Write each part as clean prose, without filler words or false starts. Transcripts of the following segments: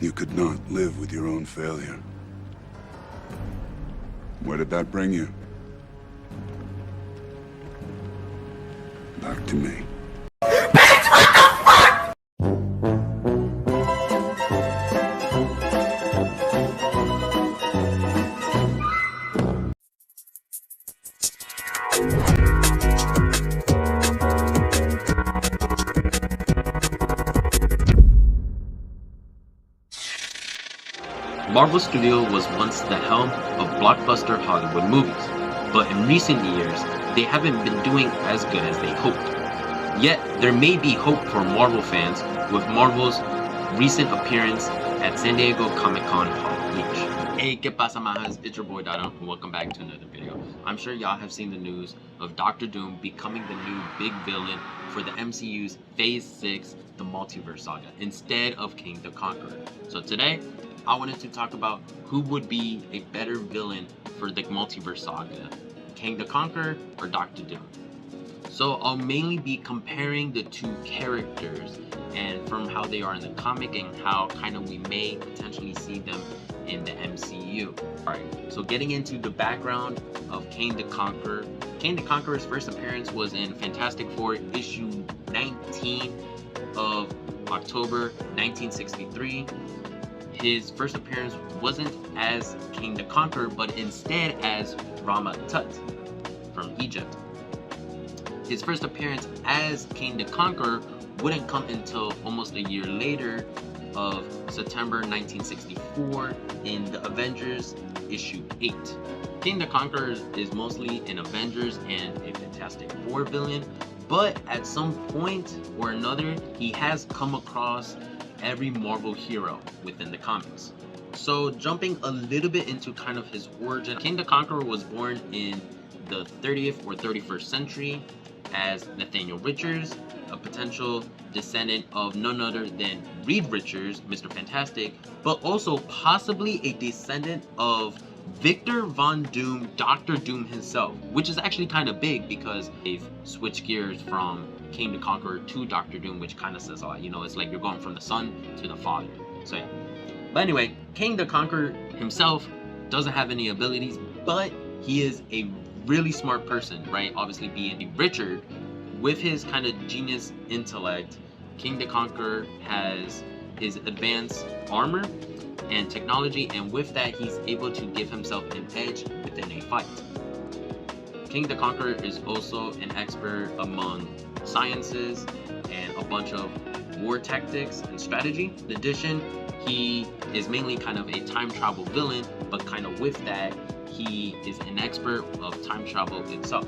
You could not live with your own failure. Where did that bring you? Back to me. Marvel Studio was once the helm of blockbuster Hollywood movies, but in recent years, they haven't been doing as good as they hoped. Yet, there may be hope for Marvel fans with Marvel's recent appearance at San Diego Comic-Con Hall Beach. Hey, ¿qué pasa, majas? It's your boy Dayron, and welcome back to another video. I'm sure y'all have seen the news of Doctor Doom becoming the new big villain for the MCU's Phase 6, the Multiverse Saga, instead of Kang the Conqueror. So today, I wanted to talk about who would be a better villain for the Multiverse Saga, Kang the Conqueror or Doctor Doom. So I'll mainly be comparing the two characters and from how they are in the comic and how kind of we may potentially see them in the MCU. Alright, so getting into the background of Kang the Conqueror. Kang the Conqueror's first appearance was in Fantastic Four issue 19 of October 1963. His first appearance wasn't as Kang the Conqueror, but instead as Rama-Tut from Egypt. His first appearance as Kang the Conqueror wouldn't come until almost a year later of September 1964 in the Avengers issue 8. Kang the Conqueror is mostly an Avengers and a Fantastic Four villain, but at some point or another, he has come across every Marvel hero within the comics. So jumping a little bit into kind of his origin, Kang the Conqueror was born in the 30th or 31st century as Nathaniel Richards, a potential descendant of none other than Reed Richards, Mr. Fantastic, but also possibly a descendant of Victor Von Doom, Doctor Doom himself, which is actually kind of big because they've switched gears from Kang the Conqueror to Doctor Doom, which kind of says a lot. You know, it's like you're going from the son to the father. So yeah. But anyway, Kang the Conqueror himself doesn't have any abilities, but he is a really smart person, right? Obviously being Richard, with his kind of genius intellect, Kang the Conqueror has his advanced armor and technology, and with that he's able to give himself an edge within a fight. Kang the Conqueror is also an expert among sciences and a bunch of war tactics and strategy. In addition, he is mainly kind of a time travel villain, but kind of with that, he is an expert of time travel itself.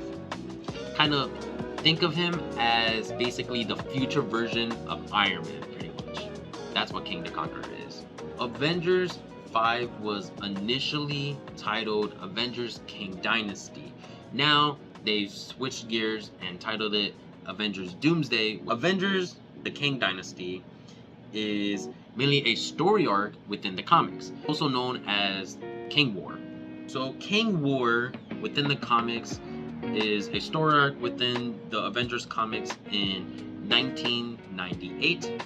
Kind of think of him as basically the future version of Iron Man, pretty much. That's what Kang the Conqueror is. Avengers 5 was initially titled Avengers Kang Dynasty. Now they've switched gears and titled it Avengers Doomsday. Avengers the Kang Dynasty is mainly a story arc within the comics, also known as Kang War. So Kang War within the comics is a story arc within the Avengers comics in 1998,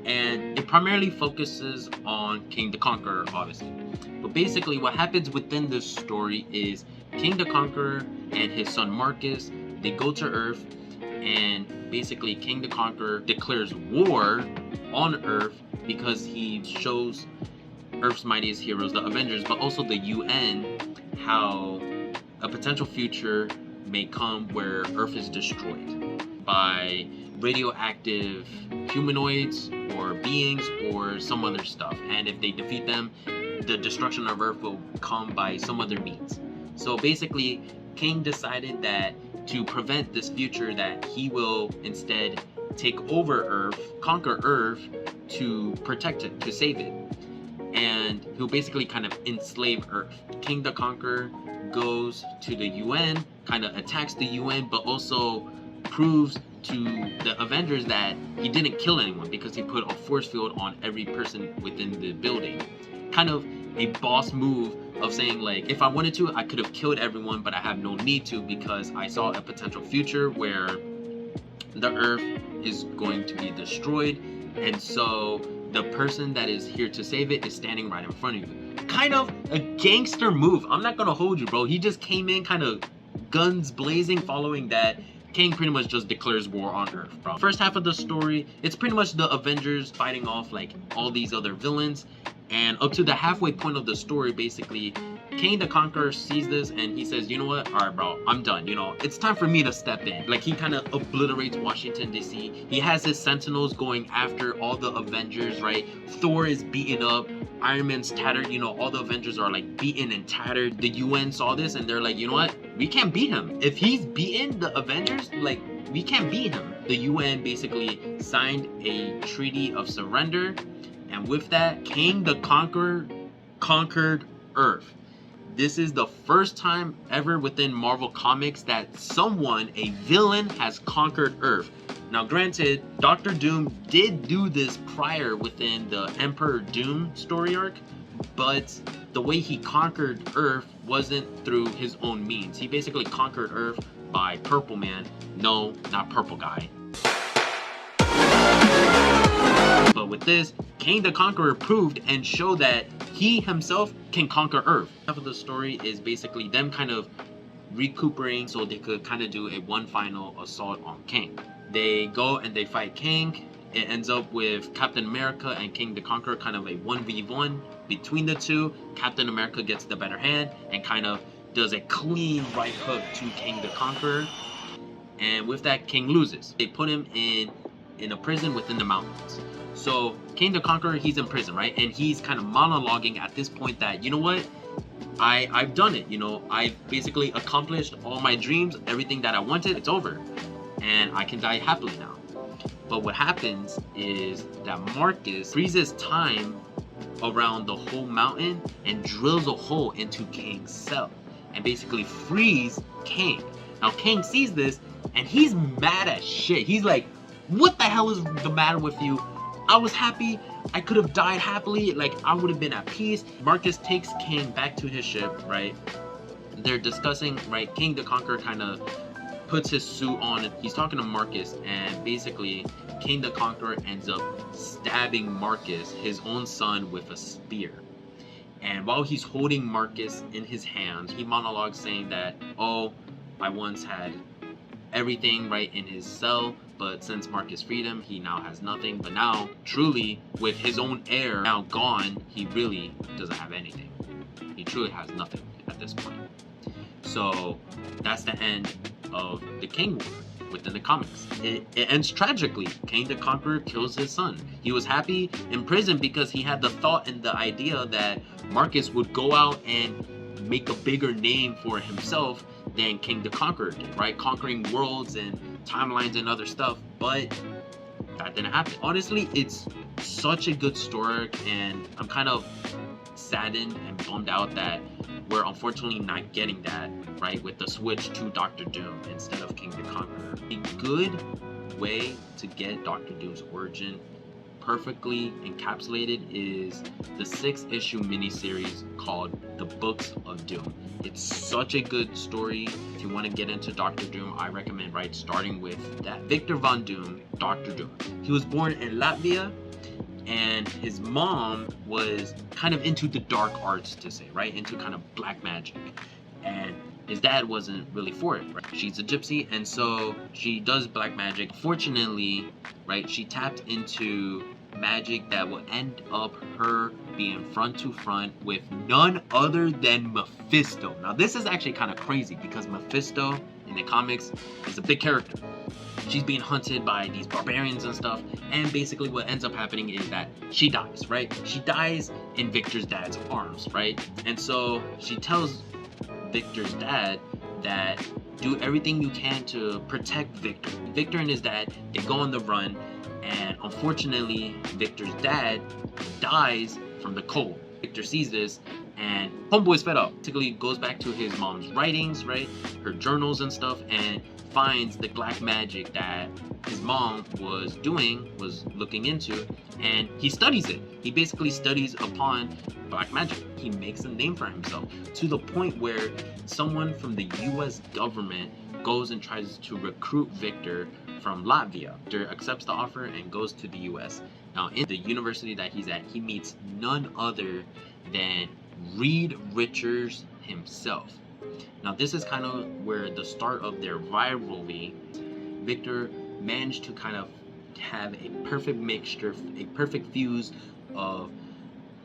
and it primarily focuses on Kang the Conqueror, obviously. But basically what happens within this story is Kang the Conqueror and his son Marcus, they go to Earth, and basically Kang the Conqueror declares war on Earth because he shows Earth's mightiest heroes, the Avengers, but also the UN, how a potential future may come where Earth is destroyed by radioactive humanoids or beings or some other stuff, and if they defeat them, the destruction of Earth will come by some other means. So basically Kang decided that to prevent this future, that he will instead take over Earth, conquer Earth, to protect it, to save it, and he'll basically kind of enslave Earth. Kang the Conqueror goes to the UN, kind of attacks the UN, but also proves to the Avengers that he didn't kill anyone because he put a force field on every person within the building. Kind of a boss move of saying, like, if I wanted to, I could have killed everyone, but I have no need to because I saw a potential future where the Earth is going to be destroyed, and so the person that is here to save it is standing right in front of you. Kind of a gangster move. I'm not gonna hold you, bro. He just came in kind of guns blazing. Following that, Kang pretty much just declares war on Earth, bro. First half of the story, it's pretty much the Avengers fighting off like all these other villains. And up to the halfway point of the story, basically, Kang the Conqueror sees this and he says, you know what? All right, bro, I'm done. You know, it's time for me to step in. Like, he kind of obliterates Washington, D.C. He has his Sentinels going after all the Avengers, right? Thor is beaten up. Iron Man's tattered. You know, all the Avengers are like beaten and tattered. The UN saw this and they're like, you know what? We can't beat him. If he's beaten the Avengers, like, we can't beat him. The UN basically signed a treaty of surrender. And with that, Kang the Conqueror conquered Earth. This is the first time ever within Marvel Comics that someone, a villain, has conquered Earth. Now granted, Doctor Doom did do this prior within the Emperor Doom story arc, but the way he conquered Earth wasn't through his own means. He basically conquered Earth by Purple Man. No, not Purple Guy. But with this, Kang the Conqueror proved and showed that he himself can conquer Earth. Half of the story is basically them kind of recuperating so they could kind of do a one final assault on Kang. They go and they fight Kang. It ends up with Captain America and Kang the Conqueror kind of a 1v1 between the two. Captain America gets the better hand and kind of does a clean right hook to Kang the Conqueror. And with that, Kang loses. They put him in a prison within the mountains. So Kang the Conqueror, he's in prison, right? And he's kind of monologuing at this point that, you know what? I've done it, you know, I've basically accomplished all my dreams, everything that I wanted, it's over. And I can die happily now. But what happens is that Marcus freezes time around the whole mountain and drills a hole into Kang's cell and basically frees Kang. Now Kang sees this and he's mad as shit. He's like, what the hell is the matter with you? I was happy. I could have died happily. Like, I would have been at peace. Marcus takes Kang back to his ship, right? They're discussing, right? Kang the Conqueror kind of puts his suit on. He's talking to Marcus, and basically, Kang the Conqueror ends up stabbing Marcus, his own son, with a spear. And while he's holding Marcus in his hands, he monologues saying that, oh, I once had everything right in his cell, but since Marcus freed him, he now has nothing. But now, truly, with his own heir now gone, he really doesn't have anything. He truly has nothing at this point. So that's the end of the Kang War within the comics. It ends tragically. Kang the Conqueror kills his son. He was happy in prison because he had the thought and the idea that Marcus would go out and make a bigger name for himself than Kang the Conqueror did, right? Conquering worlds and timelines and other stuff, but that didn't happen. Honestly, it's such a good story, and I'm kind of saddened and bummed out that we're unfortunately not getting that, right, with the switch to Doctor Doom instead of Kang the Conqueror. A good way to get Doctor Doom's origin perfectly encapsulated is the 6-issue miniseries called The Books of Doom. It's such a good story. If you want to get into Doctor Doom, I recommend, right, starting with that. Victor Von Doom, Doctor Doom. He was born in Latvia, and his mom was kind of into the dark arts, to say, right, into kind of black magic. And his dad wasn't really for it, right? She's a gypsy, and so she does black magic. Fortunately, right, she tapped into magic that will end up her being front to front with none other than Mephisto. Now this is actually kind of crazy because Mephisto in the comics is a big character. She's being hunted by these barbarians and stuff, and basically what ends up happening is that she dies, right? She dies in Victor's dad's arms, right? And so she tells Victor's dad that do everything you can to protect Victor. Victor and his dad, they go on the run, and unfortunately Victor's dad dies from the cold. Victor sees this and homeboy's fed up. Basically goes back to his mom's writings, right, her journals and stuff, and finds the black magic that his mom was looking into, and he studies it. He basically studies upon black magic. He makes a name for himself to the point where someone from the US government goes and tries to recruit Victor from Latvia. Victor accepts the offer and goes to the US. Now, in the university that he's at, he meets none other than Reed Richards himself. Now, this is kind of where the start of their rivalry. Victor managed to kind of have a perfect mixture, a perfect fuse of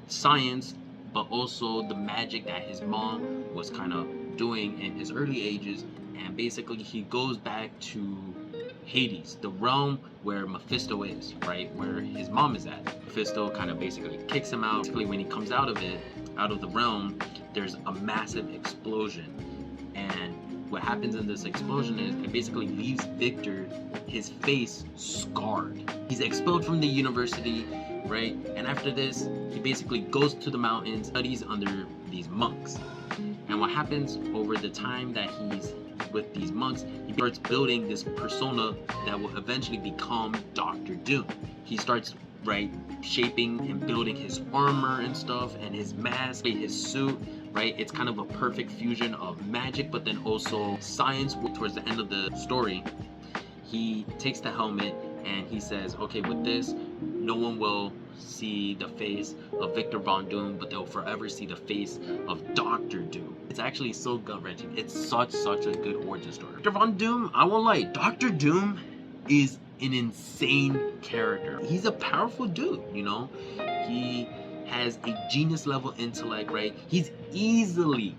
science, but also the magic that his mom was kind of doing in his early ages. And basically, he goes back to Hades, the realm where Mephisto is, right? Where his mom is at. Mephisto kind of basically kicks him out. Basically, when he comes out of it, out of the realm, there's a massive explosion. And what happens in this explosion is it basically leaves Victor, his face scarred. He's expelled from the university, right? And after this, he basically goes to the mountains, studies under these monks. And what happens over the time that he's with these monks, he starts building this persona that will eventually become Dr. Doom. He starts, right, shaping and building his armor and stuff, and his mask, his suit, right? It's kind of a perfect fusion of magic, but then also science. Towards the end of the story, he takes the helmet and he says, okay, with this, no one will see the face of Victor Von Doom, but they'll forever see the face of Dr. Doom. It's actually so gut-wrenching. It's such a good origin story. Victor Von Doom, I won't lie, Dr. Doom is an insane character. He's a powerful dude, you know? He has a genius level intellect, right? He's easily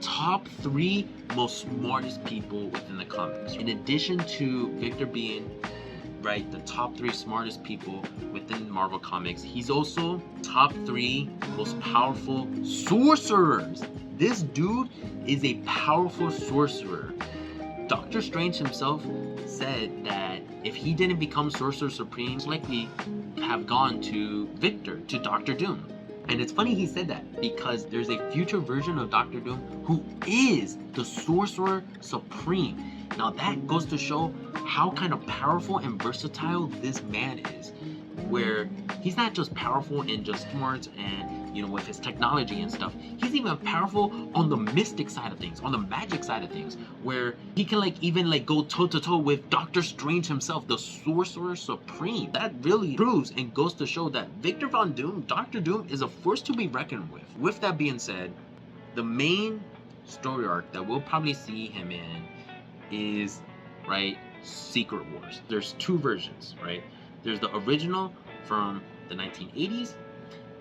top 3 most smartest people within the comics. In addition to Victor being, right, the top 3 smartest people within Marvel Comics, he's also top 3 most powerful sorcerers. This dude is a powerful sorcerer. Doctor Strange himself said that if he didn't become Sorcerer Supreme, he'd likely have gone to Victor, to Dr. Doom. And it's funny he said that because there's a future version of Dr. Doom who is the Sorcerer Supreme. Now that goes to show how kind of powerful and versatile this man is, where he's not just powerful in just smarts and, you know, with his technology and stuff. He's even powerful on the mystic side of things, on the magic side of things, where he can even go toe to toe with Doctor Strange himself, the Sorcerer Supreme. That really proves and goes to show that Victor Von Doom, Dr. Doom, is a force to be reckoned with. With that being said, the main story arc that we'll probably see him in is, right, Secret Wars. There's 2 versions, right? There's the original from the 1980s,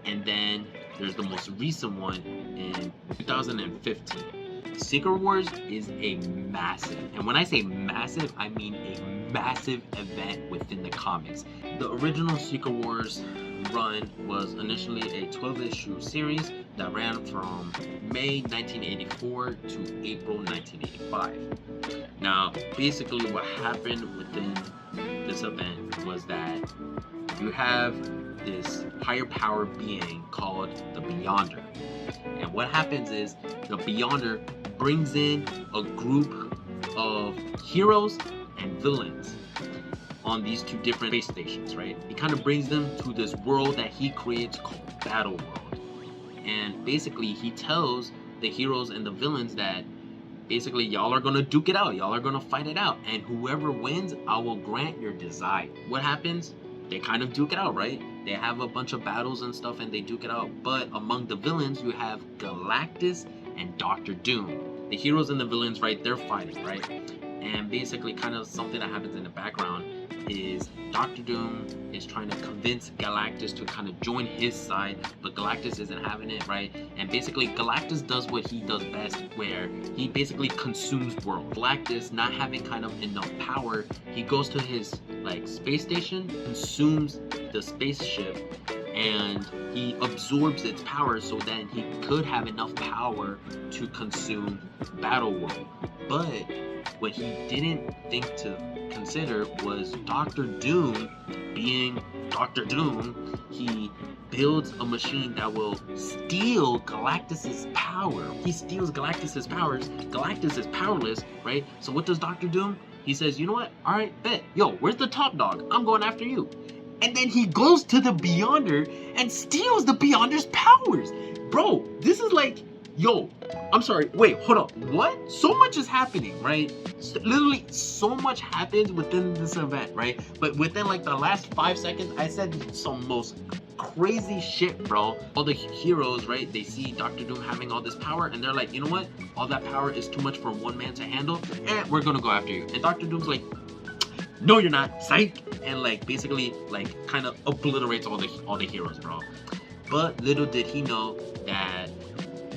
and then there's the most recent one in 2015. Secret Wars is a massive, and when I say massive, I mean a massive event within the comics. The original Secret Wars run was initially a 12-issue series that ran from May 1984 to April 1985. Now, basically what happened within this event was that you have this higher power being called the Beyonder. And what happens is the Beyonder brings in a group of heroes and villains on these 2 different space stations, right? He kind of brings them to this world that he creates called Battle World. And basically he tells the heroes and the villains that basically y'all are gonna duke it out, y'all are gonna fight it out, and whoever wins, I will grant your desire. What happens? They kind of duke it out, right? They have a bunch of battles and stuff and they duke it out. But among the villains, you have Galactus and Dr. Doom. The heroes and the villains, right, they're fighting, right? And basically kind of something that happens in the background is Dr. Doom is trying to convince Galactus to kind of join his side, but Galactus isn't having it, right? And basically Galactus does what he does best, where he basically consumes world. Galactus not having kind of enough power, he goes to his space station, consumes the spaceship, and he absorbs its power so that he could have enough power to consume Battle World. But what he didn't think to consider was Dr. Doom being Dr. Doom. He builds a machine that will steal Galactus's power. He steals Galactus's powers. Galactus is powerless, right? So what does Dr. Doom? He says, you know what? All right, bet. Yo, where's the top dog? I'm going after you. And then he goes to the Beyonder and steals the Beyonder's powers. Bro, this is Yo, I'm sorry, wait, hold up, what? So much is happening, right? Literally, so much happens within this event, right? But within like the last 5 seconds, I said some most crazy shit, bro. All the heroes, right? They see Doctor Doom having all this power, and they're like, you know what? All that power is too much for one man to handle, and we're gonna go after you. And Doctor Doom's like, no, you're not, psych, and like basically like kind of obliterates all the heroes, bro. But little did he know that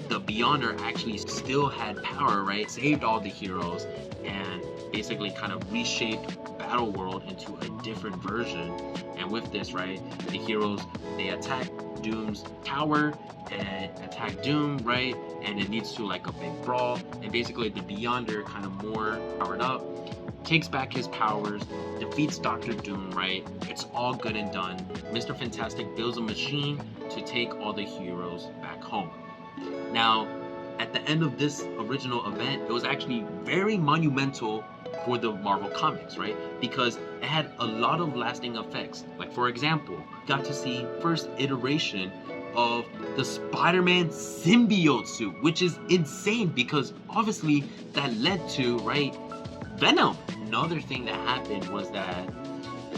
the Beyonder actually still had power, right? Saved all the heroes and basically kind of reshaped Battle World into a different version. And with this, right, the heroes, they attack Doom's tower and attack Doom, right? And it leads to like a big brawl. And basically the Beyonder, kind of more powered up, takes back his powers, defeats Doctor Doom, right? It's all good and done. Mr. Fantastic builds a machine to take all the heroes back home. Now, at the end of this original event, it was actually very monumental for the Marvel Comics, right? Because it had a lot of lasting effects. Like, for example, got to see first iteration of the Spider-Man symbiote suit, which is insane because obviously that led to, right, Venom. Another thing that happened was that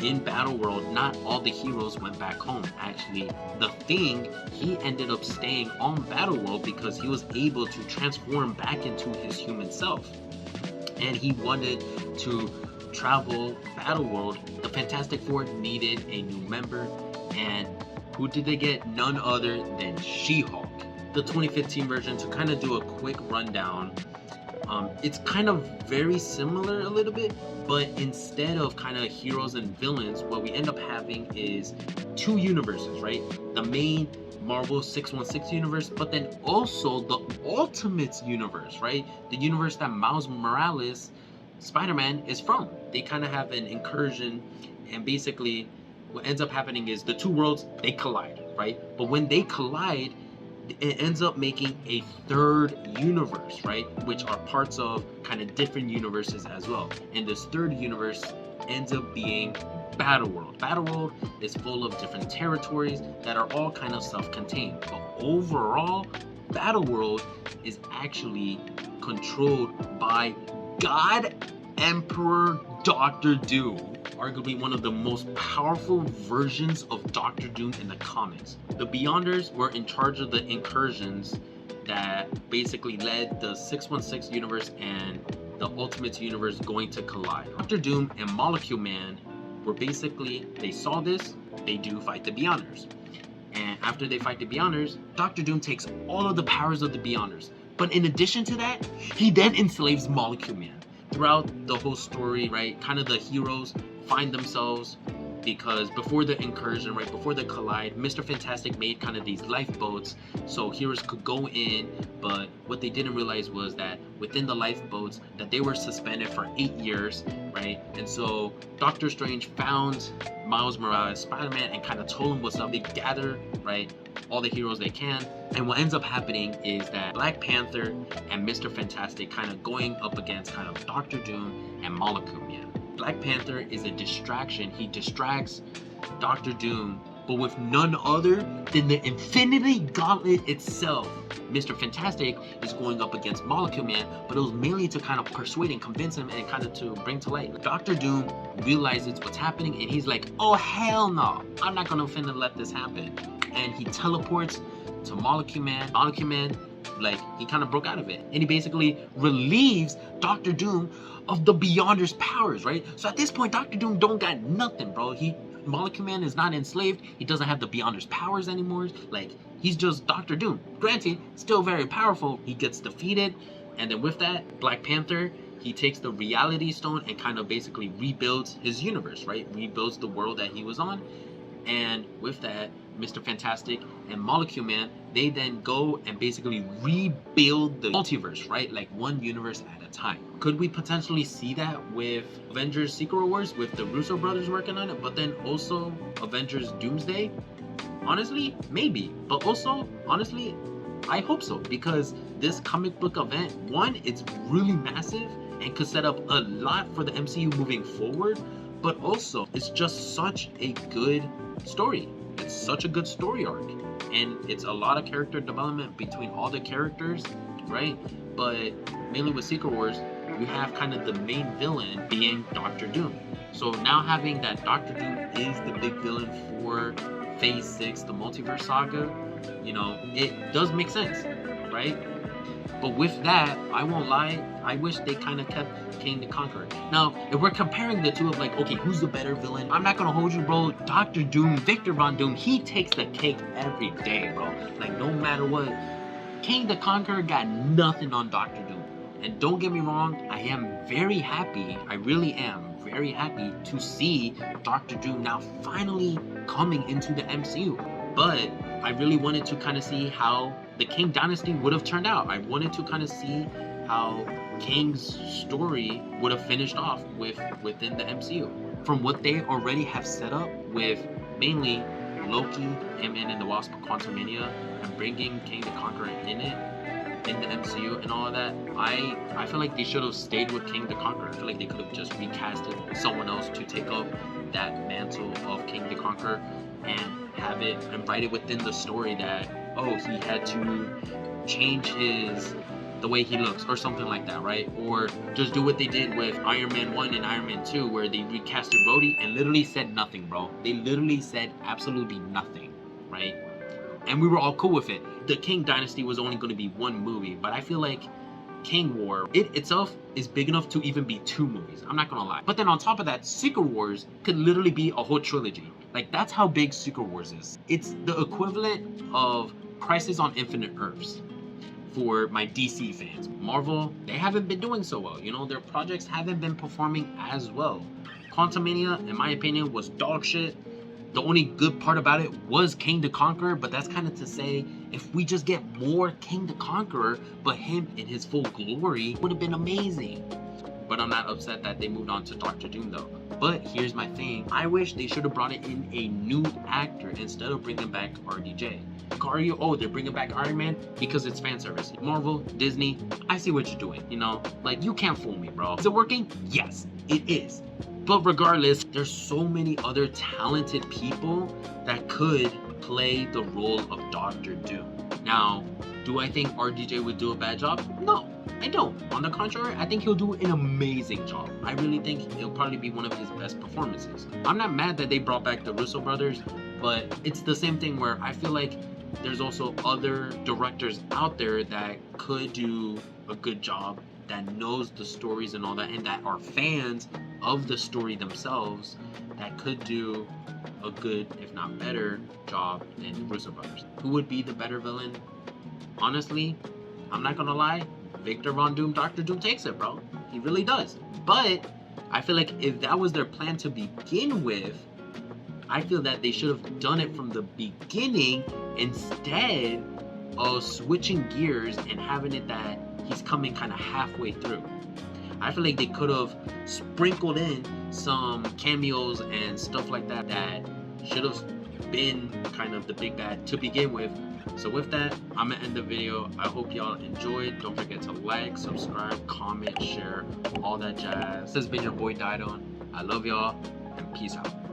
in Battle World, not all the heroes went back home. Actually, the Thing, he ended up staying on Battle World because he was able to transform back into his human self. And he wanted to travel Battle World. The Fantastic Four needed a new member, and who did they get? None other than She-Hulk. The 2015 version, to kind of do a quick rundown, it's kind of very similar a little bit, but instead of kind of heroes and villains, what we end up having is two universes, right? The main Marvel 616 universe, but then also the Ultimates universe, right? The universe that Miles Morales, Spider-Man, is from. They kind of have an incursion, and basically what ends up happening is the two worlds, they collide, right? But when they collide, it ends up making a third universe, right? Which are parts of kind of different universes as well. And this third universe ends up being Battle World. Battle World is full of different territories that are all kind of self-contained. But overall, Battle World is actually controlled by God Emperor Doctor Doom, arguably one of the most powerful versions of Doctor Doom in the comics. The Beyonders were in charge of the incursions that basically led the 616 universe and the Ultimates universe going to collide. Doctor Doom and Molecule Man were basically, they saw this, they do fight the Beyonders. And after they fight the Beyonders, Doctor Doom takes all of the powers of the Beyonders. But in addition to that, he then enslaves Molecule Man. Throughout the whole story, right, kind of the heroes find themselves, because before the incursion, right, before the collide, Mr. Fantastic made kind of these lifeboats so heroes could go in, but what they didn't realize was that within the lifeboats that they were suspended for 8 years, right? And so Doctor Strange found Miles Morales, Spider-Man, and kind of told him what's up. They gather, right, all the heroes they can, and what ends up happening is that Black Panther and Mr. Fantastic kind of going up against kind of Doctor Doom and Molecule Man. Black Panther is a distraction. He distracts Doctor Doom, but with none other than the Infinity Gauntlet itself. Mr. Fantastic is going up against Molecule Man, but it was mainly to kind of persuade and convince him and kind of to bring to light. Doctor Doom realizes what's happening, and he's like, oh hell no, I'm not gonna finna let this happen. And he teleports to Molecule Man. Molecule Man, like, he kind of broke out of it, and he basically relieves Doctor Doom of the Beyonder's powers, right? So at this point, Doctor Doom don't got nothing, bro. Molecule Man is not enslaved. He doesn't have the Beyonder's powers anymore. Like, he's just Doctor Doom. Granted, still very powerful. He gets defeated, and then with that, Black Panther, he takes the Reality Stone and kind of basically rebuilds his universe, right? Rebuilds the world that he was on. And with that, Mr. Fantastic and Molecule Man, they then go and basically rebuild the multiverse, right? Like one universe at a time. Could we potentially see that with Avengers Secret Wars, with the Russo brothers working on it, but then also Avengers Doomsday? Honestly, maybe. But also, honestly, I hope so, because this comic book event, one, it's really massive and could set up a lot for the MCU moving forward, but also it's just such a good story. It's such a good story arc. and it's a lot of character development between all the characters, right? But mainly with Secret Wars, we have kind of the main villain being Doctor Doom. So now having that Doctor Doom is the big villain for Phase 6, the Multiverse Saga, you know, it does make sense, right? But with that, I won't lie, I wish they kind of kept Kang the Conqueror. Now, if we're comparing the two of like, okay, who's the better villain? I'm not gonna hold you, bro. Dr. Doom, Victor Von Doom, he takes the cake every day, bro. Like, no matter what. Kang the Conqueror got nothing on Dr. Doom. And don't get me wrong, I am very happy, I really am very happy to see Dr. Doom now finally coming into the MCU. But I really wanted to kind of see how the Kang Dynasty would have turned out. I wanted to kind of see how Kang's story would have finished off within the MCU. From what they already have set up with mainly Loki, Ant-Man and the Wasp, Quantumania, and bringing Kang the Conqueror in the MCU and all of that, I feel like they should have stayed with Kang the Conqueror. I feel like they could have just recasted someone else to take up that mantle of Kang the Conqueror and have it and write it within the story that, oh, he had to change the way he looks or something like that, right? Or just do what they did with Iron Man 1 and Iron Man 2 where they recasted Rhodey and literally said nothing, bro. They literally said absolutely nothing, right? And we were all cool with it. The Kang Dynasty was only going to be one movie, but I feel like Kang War, it itself is big enough to even be 2 movies. I'm not gonna lie. But then on top of that, Secret Wars could literally be a whole trilogy. Like, that's how big Secret Wars is. It's the equivalent of Crisis on Infinite Earths for my DC fans. Marvel, they haven't been doing so well. You know, their projects haven't been performing as well. Quantumania, in my opinion, was dog shit. The only good part about it was Kang the Conqueror, but that's kind of to say, if we just get more Kang the Conqueror, but him in his full glory, would have been amazing. But I'm not upset that they moved on to Doctor Doom though. But here's my thing, I wish they should have brought in a new actor instead of bringing back RDJ. Mario, oh, they're bringing back Iron Man because it's fan service. Marvel, Disney, I see what you're doing, you know? Like, you can't fool me, bro. Is it working? Yes, it is. But regardless, there's so many other talented people that could play the role of Doctor Doom. Now, do I think RDJ would do a bad job? No, I don't. On the contrary, I think he'll do an amazing job. I really think it'll probably be one of his best performances. I'm not mad that they brought back the Russo brothers, but it's the same thing where I feel like there's also other directors out there that could do a good job, that knows the stories and all that, and that are fans of the story themselves, that could do a good, if not better, job than the Russo brothers. Who would be the better villain? Honestly, I'm not gonna lie, Victor Von Doom, Dr. Doom takes it, bro. He really does. But I feel like if that was their plan to begin with, I feel that they should have done it from the beginning instead of switching gears and having it that he's coming kind of halfway through. I feel like they could have sprinkled in some cameos and stuff like that that should have been kind of the big bad to begin with. So with that, I'm gonna end the video. I hope y'all enjoyed. Don't forget to like, subscribe, comment, share, all that jazz. This has been your boy Dayron. I love y'all and peace out.